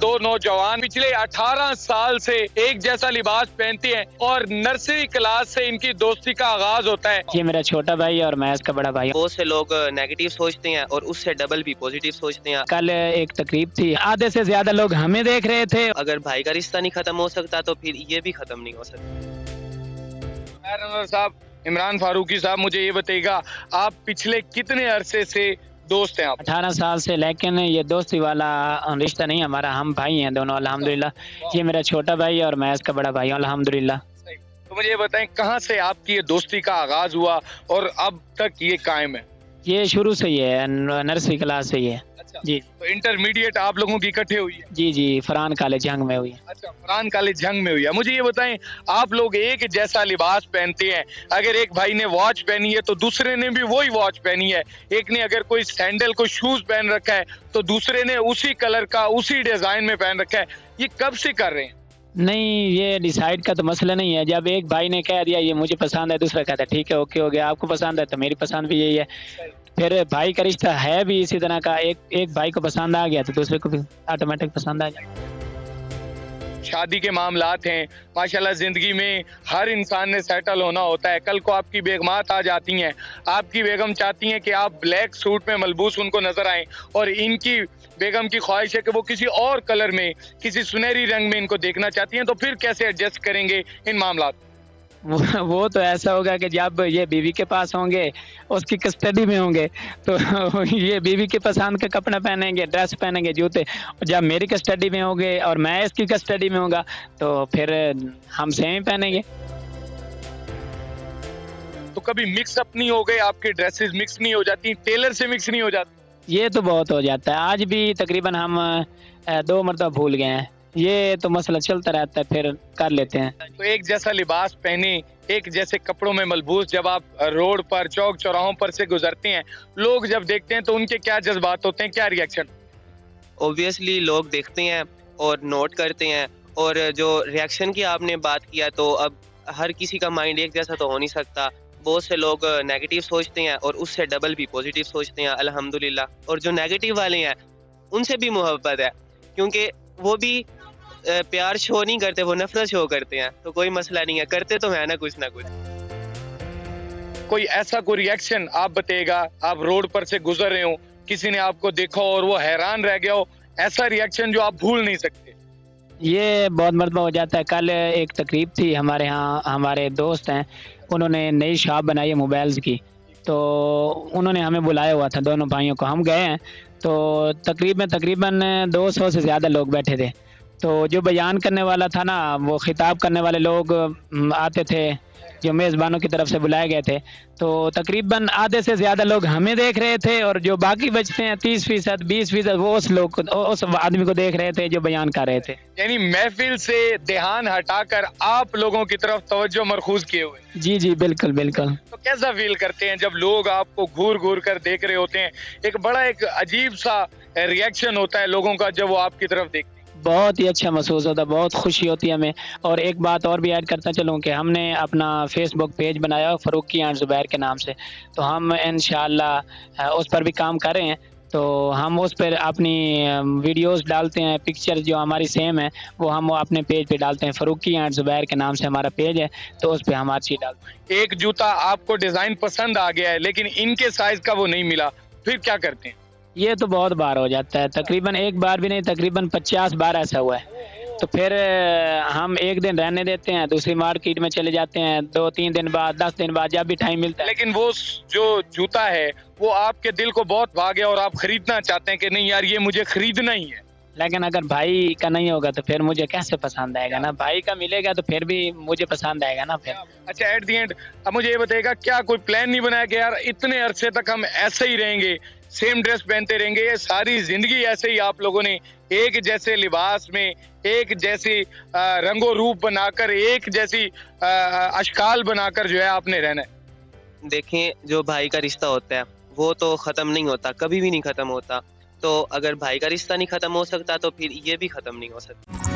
दो नौजवान पिछले 18 साल से एक जैसा लिबास पहनते हैं और नर्सरी क्लास से इनकी दोस्ती का आगाज होता है। ये मेरा छोटा भाई है और मैं इसका बड़ा भाई हूँ। बहुत से लोग नेगेटिव सोचते हैं और उससे डबल भी पॉजिटिव सोचते हैं। कल एक तकरीब थी, आधे से ज्यादा लोग हमें देख रहे थे। अगर भाई का रिश्ता नहीं खत्म हो सकता तो फिर ये भी खत्म नहीं हो सकता। साहब, इमरान फारूकी साहब, मुझे ये बताइएगा, आप पिछले कितने अरसे से दोस्त हैं? आप 18 साल से, लेकिन ये दोस्ती वाला रिश्ता नहीं हमारा, हम भाई हैं दोनों अल्हम्दुलिल्लाह। ये मेरा छोटा भाई है और मैं इसका बड़ा भाई हूँ अल्हम्दुलिल्लाह। तो मुझे ये बताएं, कहाँ से आपकी ये दोस्ती का आगाज हुआ और अब तक ये कायम है? ये शुरू से ही है, नर्सरी क्लास से ही है। अच्छा जी तो इंटरमीडिएट आप लोगों की इकट्ठे हुई है? जी जी, फरहान कॉलेज जंग में हुई है। अच्छा, फरहान कॉलेज जंग में हुई है। मुझे ये बताएं, आप लोग एक जैसा लिबास पहनते हैं, अगर एक भाई ने वॉच पहनी है तो दूसरे ने भी वही वॉच पहनी है, एक ने अगर कोई सैंडल कोई शूज पहन रखा है तो दूसरे ने उसी कलर का उसी डिजाइन में पहन रखा है, ये कब से कर रहे हैं? नहीं, ये डिसाइड का तो मसला नहीं है। जब एक भाई ने कह दिया ये मुझे पसंद है, दूसरा कहता है ठीक है ओके हो गया, आपको पसंद है तो मेरी पसंद भी यही है। फिर भाई का रिश्ता है भी इसी तरह का, एक भाई को पसंद आ गया तो दूसरे को भी ऑटोमेटिक पसंद आ जाए। शादी के मामलात हैं, माशाल्लाह जिंदगी में हर इंसान ने सेटल होना होता है। कल को आपकी बेगमात आ जाती हैं, आपकी बेगम चाहती हैं कि आप ब्लैक सूट में मलबूस उनको नजर आएं और इनकी बेगम की ख्वाहिश है कि वो किसी और कलर में, किसी सुनहरी रंग में इनको देखना चाहती हैं, तो फिर कैसे एडजस्ट करेंगे इन मामलात? वो तो ऐसा होगा कि जब ये बीवी के पास होंगे, उसकी कस्टडी में होंगे, तो ये बीवी के पसंद का कपड़ा पहनेंगे, ड्रेस पहनेंगे, जूते। जब मेरी कस्टडी में होंगे और मैं इसकी कस्टडी में होगा तो फिर हम सेम ही पहनेंगे। तो कभी मिक्स अप नहीं हो गए, आपके ड्रेसेस मिक्स नहीं हो जाती, टेलर से मिक्स नहीं हो जाती? ये तो बहुत हो जाता है, आज भी तकरीबन हम 2 मरतबा भूल गए हैं। ये तो मसला चलता रहता है, फिर कर लेते हैं। तो एक जैसा लिबास पहने, एक जैसे कपड़ों में मलबूस जब आप रोड पर, चौक चौराहों पर से गुजरते हैं, लोग जब देखते हैं तो उनके क्या जज्बात होते हैं, क्या रिएक्शन? ऑब्वियसली लोग देखते हैं और नोट करते हैं, और जो रिएक्शन की आपने बात किया तो अब हर किसी का माइंड एक जैसा तो हो नहीं सकता। बहुत से लोग नेगेटिव सोचते हैं और उससे डबल भी पॉजिटिव सोचते हैं अल्हम्दुलिल्लाह। और जो नेगेटिव वाले हैं उनसे भी मोहब्बत है, क्योंकि वो भी प्यार शो नहीं करते, वो नफरत शो करते हैं। तो कोई मसला नहीं है, करते तो है ना कुछ। कोई ऐसा कोई रिएक्शन आप बताइएगा, आप रोड पर से गुजर रहे हो, किसी ने आपको देखा हो और वो हैरान रह गया हो, ऐसा रिएक्शन जो आप भूल नहीं सकते? ये बहुत मरतबा हो जाता है। कल एक तकरीब थी हमारे यहाँ, हमारे दोस्त हैं, उन्होंने नई शॉप बनाई है मोबाइल्स की, तो उन्होंने हमें बुलाया हुआ था, दोनों भाइयों को। हम गए हैं तो तकरीबन 200 से ज़्यादा लोग बैठे थे। तो जो बयान करने वाला था ना, वो खिताब करने वाले लोग आते थे जो मेज़बानों की तरफ से बुलाए गए थे, तो तकरीबन आधे से ज़्यादा लोग हमें देख रहे थे और जो बाकी बचते हैं 30%, 20%, वो उस आदमी को देख रहे थे जो बयान कर रहे थे। यानी महफिल से ध्यान हटाकर आप लोगों की तरफ तवज्जो मरकूज किए हुए? जी जी, बिल्कुल बिल्कुल। तो कैसा फील करते हैं जब लोग आपको घूर घूर कर देख रहे होते हैं? एक बड़ा एक अजीब सा रिएक्शन होता है लोगों का जब वो आपकी तरफ देखते हैं। बहुत ही अच्छा महसूस होता है, बहुत खुशी होती है हमें। और एक बात और भी ऐड करता चलूँ कि हमने अपना फेसबुक पेज बनाया फारूकी एंड ज़ुबैर के नाम से, तो हम इंशाअल्लाह उस पर भी काम कर रहे हैं। तो हम उस पर अपनी वीडियोस डालते हैं, पिक्चर जो हमारी सेम है वो हम अपने पेज पे डालते हैं। फारूकी एंड ज़ुबैर के नाम से हमारा पेज है, तो उस पर हम हर चीज़ डालते हैं। एक जूता आपको डिजाइन पसंद आ गया है लेकिन इनके साइज का वो नहीं मिला, फिर क्या करते हैं? ये तो बहुत बार हो जाता है, तकरीबन एक बार भी नहीं, तकरीबन 50 बार ऐसा हुआ है। तो फिर हम एक दिन रहने देते हैं, दूसरी मार्केट में चले जाते हैं, 2-3 दिन बाद, 10 दिन बाद, जब भी टाइम मिलता है। लेकिन वो जो जूता है वो आपके दिल को बहुत भा गया और आप खरीदना चाहते हैं कि नहीं यार ये मुझे खरीदना ही है। लेकिन अगर भाई का नहीं होगा तो फिर मुझे कैसे पसंद आएगा ना, भाई का मिलेगा तो फिर भी मुझे पसंद आएगा ना फिर। अच्छा, एट दी एंड अब मुझे ये बताइएगा, क्या कोई प्लान नहीं बनाया कि यार इतने अरसे तक हम ऐसे ही रहेंगे, सेम ड्रेस पहनते रहेंगे, ये सारी जिंदगी ऐसे ही आप लोगों ने एक जैसे लिबास में, एक जैसी रंगो रूप बनाकर, एक जैसी अशकाल बनाकर जो है आपने रहना है? देखें, जो भाई का रिश्ता होता है वो तो खत्म नहीं होता, कभी भी नहीं खत्म होता। तो अगर भाई का रिश्ता नहीं खत्म हो सकता तो फिर ये भी खत्म नहीं हो सकता।